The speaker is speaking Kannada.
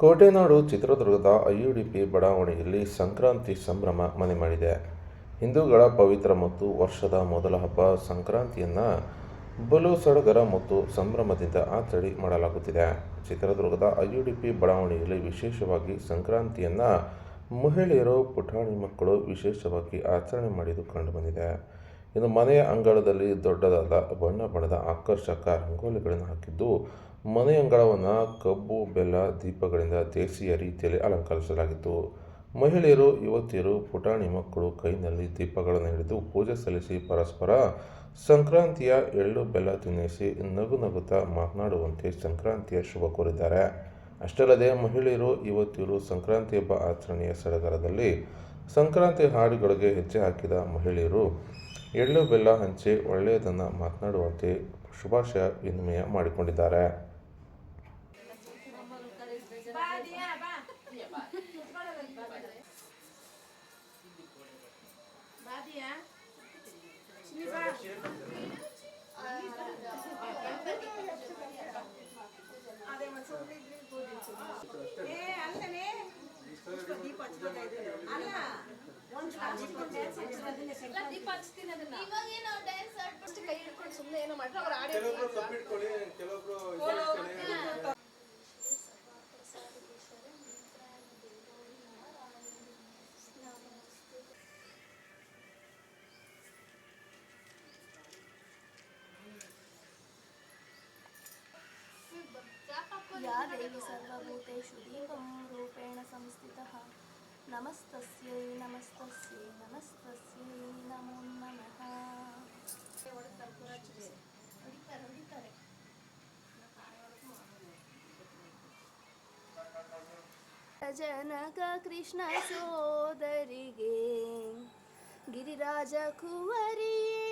ಕೋಟೆನಾಡು ಚಿತ್ರದುರ್ಗದ ಐಯುಡಿಪಿ ಬಡಾವಣೆಯಲ್ಲಿ ಸಂಕ್ರಾಂತಿ ಸಂಭ್ರಮ ಮನೆ ಮಾಡಿದೆ. ಹಿಂದೂಗಳ ಪವಿತ್ರ ಮತ್ತು ವರ್ಷದ ಮೊದಲ ಹಬ್ಬ ಸಂಕ್ರಾಂತಿಯನ್ನು ಬಲು ಸಡಗರ ಮತ್ತು ಸಂಭ್ರಮದಿಂದ ಆಚರಣೆ ಮಾಡಲಾಗುತ್ತಿದೆ. ಚಿತ್ರದುರ್ಗದ ಐಯುಡಿಪಿ ಬಡಾವಣೆಯಲ್ಲಿ ವಿಶೇಷವಾಗಿ ಸಂಕ್ರಾಂತಿಯನ್ನು ಮಹಿಳೆಯರು, ಪುಟಾಣಿ ಮಕ್ಕಳು ವಿಶೇಷವಾಗಿ ಆಚರಣೆ ಮಾಡಿದ್ದು ಕಂಡುಬಂದಿದೆ. ಇನ್ನು ಮನೆಯ ಅಂಗಳದಲ್ಲಿ ದೊಡ್ಡದಾದ ಬಣ್ಣ ಬಣ್ಣದ ಆಕರ್ಷಕ ರಂಗೋಲಿಗಳನ್ನು ಹಾಕಿದ್ದು, ಮನೆ ಅಂಗಳವನ್ನು ಕಬ್ಬು, ಬೆಲ್ಲ, ದೀಪಗಳಿಂದ ದೇಸಿಯ ರೀತಿಯಲ್ಲಿ ಅಲಂಕರಿಸಲಾಗಿತ್ತು. ಮಹಿಳೆಯರು, ಯುವತಿಯರು, ಪುಟಾಣಿ ಮಕ್ಕಳು ಕೈನಲ್ಲಿ ದೀಪಗಳನ್ನು ಹಿಡಿದು ಪೂಜೆ ಸಲ್ಲಿಸಿ ಪರಸ್ಪರ ಸಂಕ್ರಾಂತಿಯ ಎಳ್ಳು ಬೆಲ್ಲ ತಿನ್ನಿಸಿ ನಗು ನಗುತ್ತಾ ಮಾತನಾಡುವಂತೆ ಸಂಕ್ರಾಂತಿಯ ಶುಭ ಕೋರಿದ್ದಾರೆ. ಅಷ್ಟಲ್ಲದೆ ಮಹಿಳೆಯರು, ಯುವತಿಯರು ಸಂಕ್ರಾಂತಿ ಹಬ್ಬ ಆಚರಣೆಯ ಸಡಗರದಲ್ಲಿ ಸಂಕ್ರಾಂತಿ ಹಾಡುಗಳಿಗೆ ಹೆಜ್ಜೆ ಹಾಕಿದ ಮಹಿಳೆಯರು ಎಳ್ಳು ಬೆಲ್ಲ ಹಂಚಿ ಒಳ್ಳೆಯದನ್ನು ಮಾತನಾಡುವಂತೆ ಶುಭಾಶಯ ವಿನಿಮಯ ಮಾಡಿಕೊಂಡಿದ್ದಾರೆ. या देवी सर्वभूतेषु दीपं रूपेण संस्थितः नमस्तस्यै नमस्तस्यै नमस्तस्यै नमो नमः. ಜನಕ ಕೃಷ್ಣ ಸೋದರಿಗೆ ಗಿರಿರಾಜ ಕುವರಿಯೇ